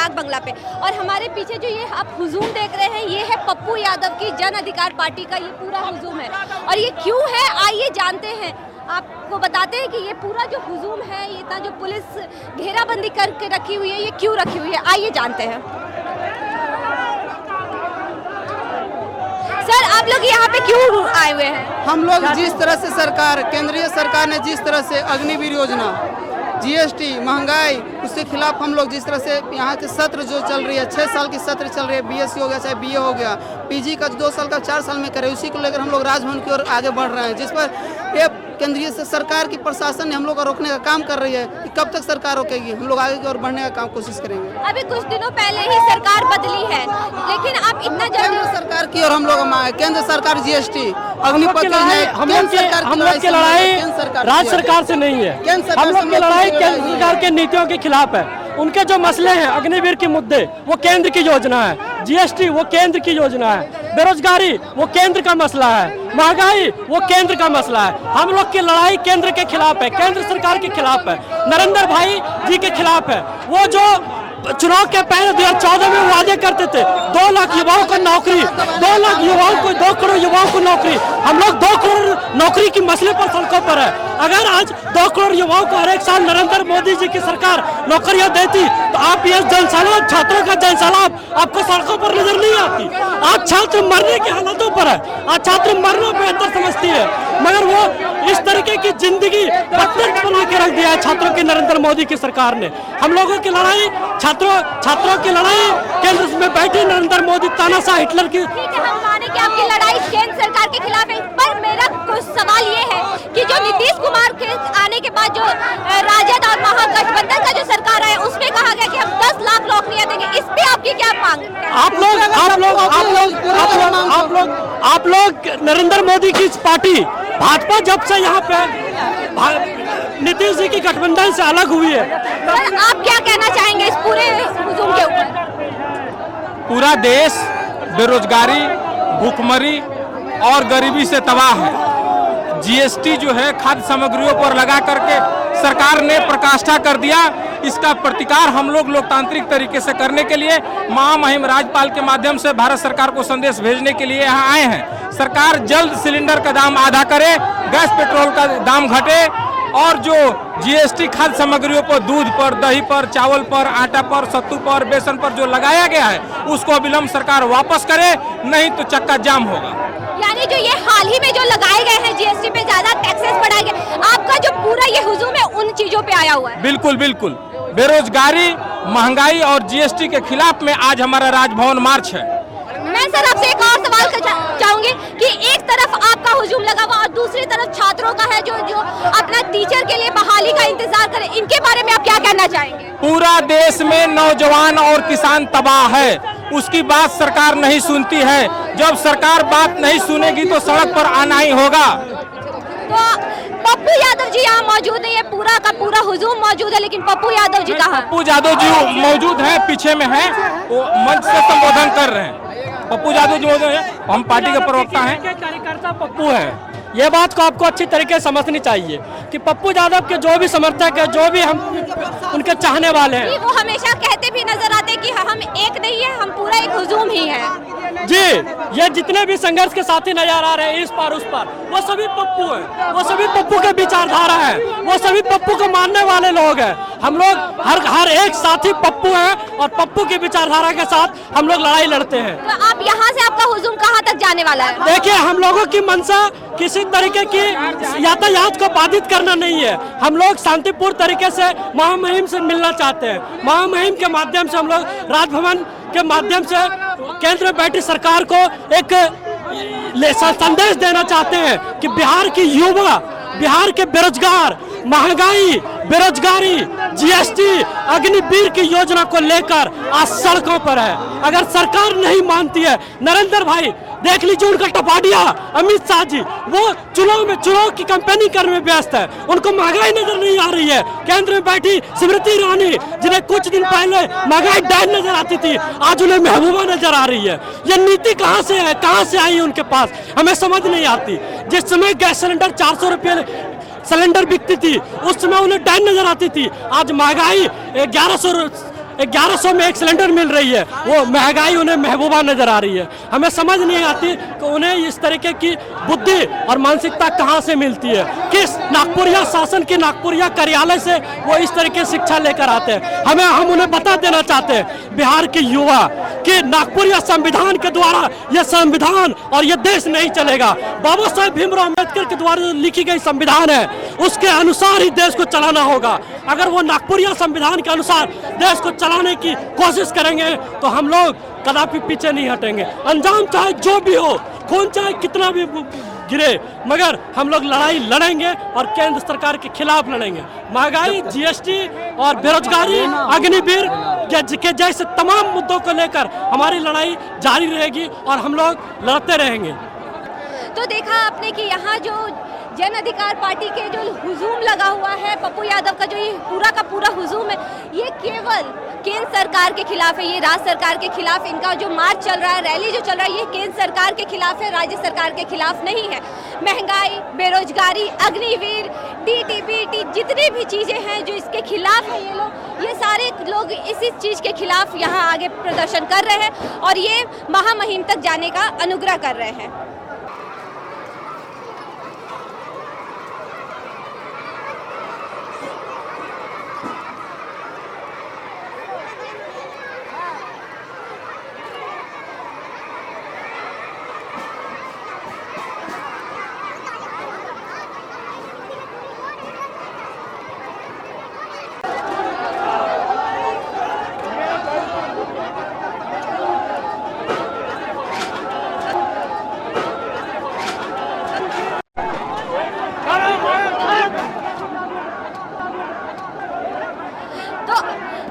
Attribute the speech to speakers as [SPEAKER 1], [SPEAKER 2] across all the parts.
[SPEAKER 1] डाक बंगला पे। और हमारे पीछे जो ये आप हुजूम देख रहे हैं, ये है पप्पू यादव की जन अधिकार पार्टी का ये पूरा हुजूम है। और ये क्यों है आइए जानते हैं, आपको बताते हैं कि ये पूरा जो हुजूम है, ये इतना जो पुलिस घेराबंदी करके रखी हुई है, ये क्यों रखी हुई है, आइए जानते हैं। सर, आप लोग यहाँ पे क्यों आए हुए हैं?
[SPEAKER 2] हम लोग जिस तरह से सरकार, केंद्रीय सरकार ने जिस तरह से अग्निवीर योजना, जीएसटी, महंगाई, उसके खिलाफ हम लोग जिस तरह से यहाँ के सत्र जो चल रही है, 6 साल की सत्र चल रही है, बीएससी हो गया चाहे बीए हो गया, पीजी का 2 साल का 4 साल में करे, उसी को लेकर हम लोग राजभवन की ओर आगे बढ़ रहे हैं, जिस पर ये केंद्रीय सरकार की प्रशासन ने हम लोग को रोकने का काम कर रही है कि कब तक सरकार रोकेगी। हम लोग आगे की ओर बढ़ने का काम कोशिश करेंगे।
[SPEAKER 1] अभी कुछ दिनों पहले ही सरकार बदली है, लेकिन आप इतना जल्दी
[SPEAKER 2] केंद्र सरकार की ओर हम लोग आए। केंद्र सरकार जीएसटी, अग्निपथ
[SPEAKER 3] हम लोग की लड़ाई राज्य सरकार से नहीं है, हम लोग की लड़ाई केंद्र सरकार के नीतियों के खिलाफ है। उनके जो मसले हैं, अग्निवीर के मुद्दे, वो केंद्र की योजना है, जीएसटी वो केंद्र की योजना है, बेरोजगारी वो केंद्र का मसला है, महंगाई वो केंद्र का मसला है। हम लोग की लड़ाई केंद्र के खिलाफ है, केंद्र सरकार के खिलाफ है, नरेंद्र भाई जी के खिलाफ है। वो जो चुनाव के पहले 2014 में वादे करते थे 2 लाख युवाओं को नौकरी, 2 लाख युवाओं को 2 करोड़ युवाओं को नौकरी। हम लोग 2 करोड़ नौकरी के मसले पर सड़कों पर है। अगर आज 2 करोड़ युवाओं को हर एक साल नरेंद्र मोदी जी की सरकार नौकरियां देती, तो आप ये जनसैलाब, छात्रों का जनसैलाब आपको सड़कों पर नजर नहीं आती। आज छात्र मरने की हालतों पर है, आज छात्र मरना बेहतर समझती है, मगर वो इस तरीके की जिंदगी पत्थर बना के रख दिया है छात्रों की नरेंद्र मोदी की सरकार ने। हम लोगों की लड़ाई छात्रों की लड़ाई केंद्र में बैठे नरेंद्र मोदी तानाशाह हिटलर की।
[SPEAKER 1] ठीक है, हम माने कि आपकी लड़ाई केंद्र सरकार के खिलाफ है, पर मेरा कुछ सवाल ये है कि जो नीतीश कुमार के आने के बाद जो राजद और महागठबंधन का जो सरकार है, उसमें कहा गया कि हम 10 लाख नौकरियां देंगे, इस पे आपकी क्या मांग है?
[SPEAKER 3] आप लोग नरेंद्र मोदी की पार्टी भाजपा जब से यहाँ पे नीतीश जी की गठबंधन से अलग हुई है,
[SPEAKER 1] सर आप क्या कहना चाहेंगे इस पूरे हुजूम के ऊपर?
[SPEAKER 4] पूरा देश बेरोजगारी, भूखमरी और गरीबी से तबाह है। जीएसटी जो है खाद्य सामग्रियों पर लगा करके सरकार ने प्रकाष्ठा कर दिया। इसका प्रतिकार हम लोग लोकतांत्रिक तरीके से करने के लिए महामहिम राज्यपाल के माध्यम से भारत सरकार को संदेश भेजने के लिए यहाँ आए हैं। सरकार जल्द सिलेंडर का दाम आधा करे, गैस पेट्रोल का दाम घटे और जो जीएसटी खाद्य सामग्रियों पर, दूध पर, दही पर, चावल पर, आटा पर, सत्तू पर, बेसन पर जो लगाया गया है, उसको अविलंब सरकार वापस करे, नहीं तो चक्का जाम होगा।
[SPEAKER 1] यानी जो ये हाल ही में जो लगाए गए हैं जीएसटी पे ज्यादा टैक्सेस बढ़ाए गए, आपका जो पूरा ये हुजूम है उन चीजों पे आया हुआ है?
[SPEAKER 4] बिल्कुल बिल्कुल, बेरोजगारी, महंगाई और जीएसटी के खिलाफ में आज हमारा राजभवन मार्च है।
[SPEAKER 1] मैं सर आपसे एक और सवाल चाहूंगी कि एक तरफ आपका हुजूम लगा हुआ और दूसरी तरफ छात्रों का है जो अपना टीचर के लिए बहाली का इंतजार करें, इनके बारे में आप क्या कहना चाहेंगे? पूरा
[SPEAKER 4] देश में नौजवान और किसान तबाह है, उसकी बात सरकार नहीं सुनती है। जब सरकार बात नहीं सुनेगी तो सड़क पर आना ही होगा।
[SPEAKER 1] तो पप्पू यादव जी यहाँ मौजूद है, ये पूरा का पूरा हुजूम मौजूद है, लेकिन पप्पू यादव जी कहाँ?
[SPEAKER 4] पप्पू यादव जी मौजूद हैं, पीछे में हैं, वो मंच से संबोधन कर रहे हैं। पप्पू यादव जी मौजूद हैं, हम पार्टी के प्रवक्ता हैं।
[SPEAKER 3] कार्यकर्ता पप्पू है, ये बात को आपको अच्छी तरीके से समझनी चाहिए कि पप्पू यादव के जो भी समर्थक है, जो भी हम उनके चाहने वाले हैं,
[SPEAKER 1] वो हमेशा कहते भी नजर आते हैं कि हम एक नहीं है, हम पूरा एक हुजूम ही है।
[SPEAKER 3] जी, ये जितने भी संघर्ष के साथी नजर आ रहे हैं इस पार उस पार, वो सभी पप्पू हैं, वो सभी पप्पू के विचारधारा है, वो सभी पप्पू को मानने वाले लोग हैं। हम लोग हर एक साथी पप्पू हैं और पप्पू की विचारधारा के साथ हम लोग लड़ाई लड़ते हैं।
[SPEAKER 1] तो आप यहाँ से आपका हुजूम कहाँ तक जाने वाला है?
[SPEAKER 3] देखिए, हम लोगों की मंशा किसी तरीके की यातायात को बाधित करना नहीं है। हम लोग शांतिपूर्ण तरीके से महामहिम से मिलना चाहते हैं। महामहिम के माध्यम से हम लोग राजभवन के माध्यम से केंद्र में बैठी सरकार को एक संदेश देना चाहते हैं कि बिहार की युवा, बिहार के बेरोजगार, महंगाई, बेरोजगारी, जीएसटी, अग्निवीर की योजना को लेकर आज सड़कों पर है। अगर सरकार नहीं मानती है, नरेंद्र भाई देख लीजिए उनका टपाडिया अमित शाह जी, वो चुनाव की कैंपेनिंग करने में व्यस्त है, उनको महंगाई नजर नहीं आ रही है। केंद्र में बैठी स्मृति ईरानी, जिन्हें कुछ दिन पहले महंगाई डैन नजर आती थी, आज उन्हें महबूबा नजर आ रही है। ये नीति कहाँ से है, कहाँ से आई उनके पास, हमें समझ नहीं आती। जिस समय गैस सिलेंडर 400 रुपये सिलेंडर बिकती थी, उस समय उन्हें डैन नजर आती थी। आज महंगाई 1100 में एक सिलेंडर मिल रही है, वो महंगाई उन्हें महबूबा नजर आ रही है। हमें समझ नहीं आती कि उन्हें इस तरीके की बुद्धि और मानसिकता कहाँ से मिलती है, किस नागपुरिया शासन के नागपुरिया कार्यालय से वो इस तरह की शिक्षा लेकर आते हैं। हम उन्हें बता देना चाहते हैं बिहार के युवा कि नागपुरिया संविधान के द्वारा यह संविधान और यह देश नहीं चलेगा। बाबा साहेब भीमराव अम्बेडकर के द्वारा लिखी गई संविधान है, उसके अनुसार ही देश को चलाना होगा। अगर वो नागपुरिया संविधान के अनुसार देश को चलाने की कोशिश करेंगे तो हम लोग कदापि पीछे नहीं हटेंगे। अंजाम चाहे जो भी हो, खून चाहे कितना भी गिरे, मगर हम लोग लड़ाई लड़ेंगे और केंद्र सरकार के खिलाफ लड़ेंगे। महंगाई, जीएसटी और बेरोजगारी, अग्निवीर के जैसे तमाम मुद्दों को लेकर हमारी लड़ाई जारी रहेगी और हम लोग लड़ते रहेंगे।
[SPEAKER 1] तो देखा आपने कि यहाँ जो जन अधिकार पार्टी के जो हुजूम लगा हुआ है, पप्पू यादव का जो ये पूरा का पूरा हुजूम है, ये केवल केंद्र सरकार के खिलाफ है। ये राज्य सरकार के खिलाफ इनका जो मार्च चल रहा है, रैली जो चल रहा है, ये केंद्र सरकार के खिलाफ है, राज्य सरकार के खिलाफ नहीं है। महंगाई, बेरोजगारी, अग्निवीर, डीटीबीटी, जितनी भी चीज़ें हैं जो इसके खिलाफ है, ये सारे लोग इसी चीज़ के खिलाफ यहाँ आगे प्रदर्शन कर रहे हैं और ये महामहिम तक जाने का अनुग्रह कर रहे हैं।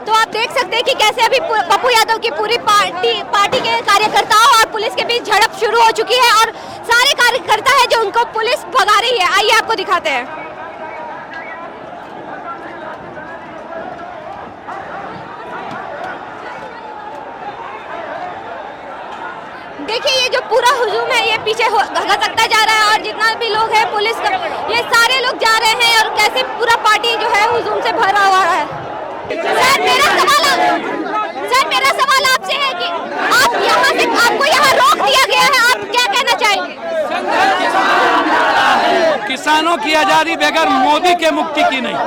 [SPEAKER 1] तो आप देख सकते हैं कि कैसे अभी पप्पू यादव की पूरी पार्टी के कार्यकर्ताओं और पुलिस के बीच झड़प शुरू हो चुकी है और सारे कार्यकर्ता हैं जो उनको पुलिस भगा रही है। आइए आपको दिखाते हैं। देखिए ये जो पूरा हुजूम है ये पीछे घसकता जा रहा है और जितना भी लोग हैं पुलिस का, ये सारे लोग जा रहे हैं और कैसे पूरा पार्टी जो है हुजूम से भरा हुआ है। सर मेरा सवाल आपसे है कि आप यहाँ से, आपको यहाँ रोक दिया गया है, आप क्या कहना चाहेंगे?
[SPEAKER 5] किसानों की आजादी बगैर मोदी के मुक्ति की नहीं।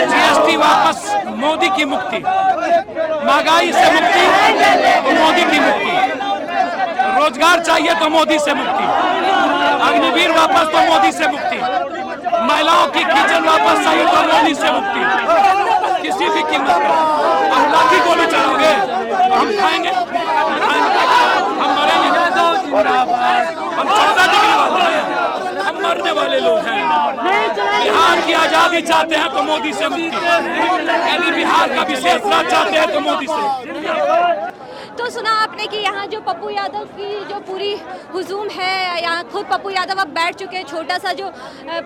[SPEAKER 5] जीएसटी वापस, मोदी की मुक्ति, महंगाई से मुक्ति तो मोदी की मुक्ति, रोजगार चाहिए तो मोदी से मुक्ति, अग्निवीर वापस तो मोदी से मुक्ति, महिलाओं की किचन वापस चाहिए तो मोदी से मुक्ति। किसी भी कीमत पर हम लाठी गोली चलाओगे तो हम खाएंगे, हम मरेंगे, हम 14 डिग्री वाले हैं, हम मरने वाले लोग हैं। बिहार की आजादी चाहते हैं तो मोदी से मुक्ति, यदि बिहार का विशेष राज चाहते हैं तो मोदी से।
[SPEAKER 1] तो सुना आपने कि यहाँ जो पप्पू यादव की जो पूरी हुजूम है, यहाँ खुद पप्पू यादव अब बैठ चुके हैं। छोटा सा जो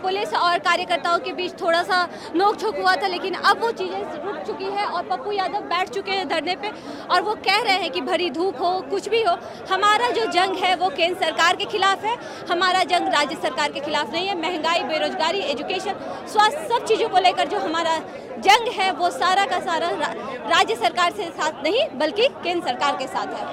[SPEAKER 1] पुलिस और कार्यकर्ताओं के बीच थोड़ा सा नोक झोंक हुआ था, लेकिन अब वो चीज़ें रुक चुकी है और पप्पू यादव बैठ चुके हैं धरने पे और वो कह रहे हैं कि भरी धूप हो, कुछ भी हो, हमारा जो जंग है वो केंद्र सरकार के खिलाफ है, हमारा जंग राज्य सरकार के खिलाफ नहीं है। महंगाई, बेरोजगारी, एजुकेशन, स्वास्थ्य, सब चीज़ों को लेकर जो हमारा जंग है वो सारा का सारा राज्य सरकार से साथ नहीं बल्कि केंद्र सरकार के साथ है।